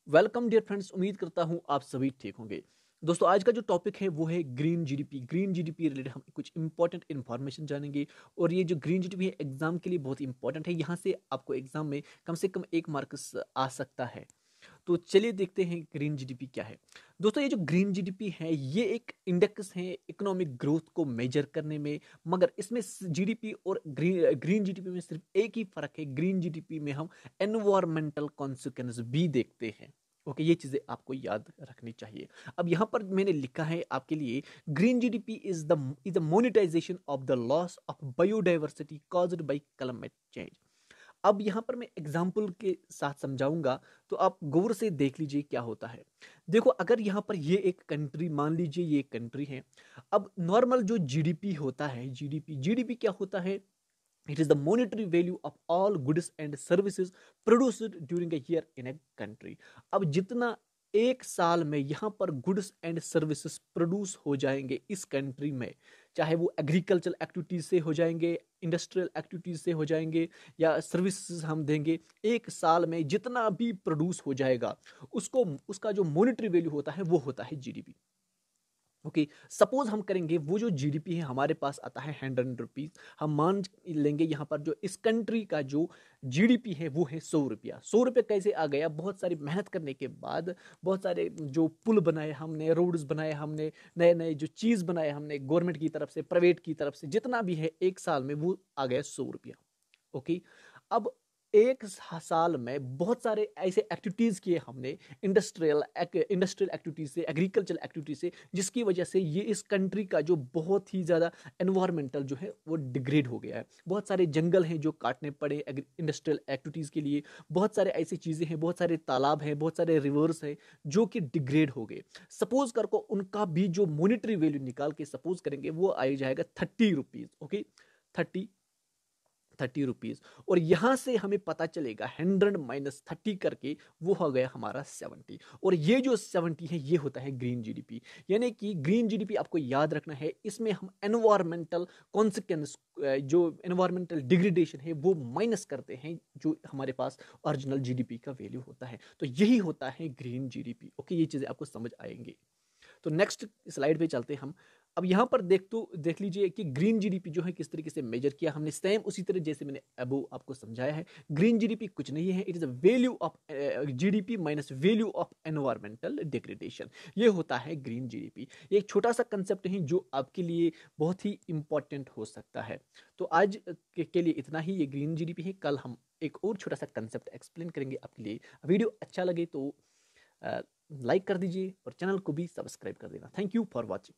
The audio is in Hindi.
वेलकम डियर फ्रेंड्स, उम्मीद करता हूं आप सभी ठीक होंगे। दोस्तों, आज का जो टॉपिक है वो है green GDP. Green GDP related हम कुछ इंपॉर्टेंट इन्फॉर्मेशन जानेंगे। और ये जो ग्रीन जीडीपी है एग्जाम के लिए बहुत इंपॉर्टेंट है। यहाँ से आपको एग्जाम में कम से कम 1 मार्क्स आ सकता है। तो चलिए देखते हैं ग्रीन जीडीपी क्या है। दोस्तों, ये जो ग्रीन जीडीपी है ये एक इंडेक्स है इकोनॉमिक ग्रोथ को मेजर करने में। मगर इसमें जीडीपी और ग्रीन जीडीपी में सिर्फ एक ही फर्क है। ग्रीन जीडीपी में हम एनवायरमेंटल कॉन्सिक्वेंस भी देखते हैं। ओके, ये चीजें आपको याद रखनी चाहिए। अब यहां पर मैंने लिखा है आपके लिए, green GDP is the monetization of the loss of biodiversity caused by climate change. अब यहां पर मैं एग्जाम्पल के साथ समझाऊंगा, तो आप गौर से देख लीजिए क्या होता है। देखो, अगर यहां पर ये एक कंट्री, मान लीजिए ये एक कंट्री है। अब नॉर्मल जो जीडीपी होता है, जीडीपी जीडीपी क्या होता है? It is the monetary value of all goods and services produced during a year in a country. अब जितना एक साल में यहां पर गुड्स एंड सर्विसेज प्रोड्यूस हो जाएंगे इस कंट्री में, चाहे वो एग्रीकल्चरल एक्टिविटीज से हो जाएंगे, इंडस्ट्रियल एक्टिविटीज से हो जाएंगे, या सर्विसेज हम देंगे, एक साल में जितना भी प्रोड्यूस हो जाएगा उसको, उसका जो मॉनेटरी वैल्यू होता है वो होता है जीडीपी। ओके, सपोज हम करेंगे वो जो जीडीपी है हमारे पास आता है 100 रुपीज। हम मान लेंगे यहाँ पर जो इस कंट्री का जो जीडीपी है वो है 100 रुपया। 100 रुपया कैसे आ गया? बहुत सारी मेहनत करने के बाद, बहुत सारे जो पुल बनाए हमने, रोड्स बनाए हमने, नए नए जो चीज बनाए हमने, गवर्नमेंट की तरफ से, प्राइवेट की तरफ से, जितना भी है एक साल में वो आ गया 100 रुपया। ओके, अब एक साल में बहुत सारे ऐसे एक्टिविटीज किए हमने, इंडस्ट्रियल एक्टिविटीज से, एग्रीकल्चरल एक्टिविटीज से, जिसकी वजह से ये इस कंट्री का जो बहुत ही ज्यादा एनवायरमेंटल जो है वो डिग्रेड हो गया है। बहुत सारे जंगल हैं जो काटने पड़े इंडस्ट्रियल एक्टिविटीज के लिए। बहुत सारे ऐसी चीजें हैं, बहुत सारे तालाब हैं, बहुत सारे रिवर्स हैं जो कि डिग्रेड हो गए। सपोज कर को उनका भी जो मॉनेटरी वैल्यू निकाल के सपोज करेंगे वो आ जाएगा 30 रुपीज। Okay, 30 rupees. और यहां से हमें पता चलेगा 100 - 30 करके वो हो गया हमारा 70। और ये जो 70 है ये होता है ग्रीन जीडीपी। यानी कि ग्रीन जीडीपी आपको याद रखना है, इसमें हम एनवायरमेंटल कॉन्सिक्वेंस, जो एनवायरमेंटल डिग्रेडेशन है वो माइनस करते हैं, जो हमारे पास ओरिजिनल जीडीपी का वैल्यू होता है। तो यही होता है ग्रीन जीडीपी। ओके, ये चीजें आपको समझ आएंगी। तो नेक्स्ट स्लाइड पे चलते हैं हम। अब यहां पर देख लीजिए कि ग्रीन जीडीपी जो है किस तरीके से मेजर किया हमने, सेम उसी तरह जैसे मैंने अबो आपको समझाया है। ग्रीन जीडीपी कुछ नहीं है, it is a value of GDP minus value of environmental degradation. ये होता है ग्रीन जीडीपी। ये एक छोटा सा कंसेप्ट है जो आपके लिए बहुत ही इंपॉर्टेंट हो सकता है। तो आज के लिए इतना ही। ये ग्रीन जीडीपी है। कल हम एक और छोटा सा कंसेप्ट एक्सप्लेन करेंगे आपके लिए। वीडियो अच्छा लगे तो लाइक कर दीजिए और चैनल को भी सब्सक्राइब कर देना। Thank you for watching.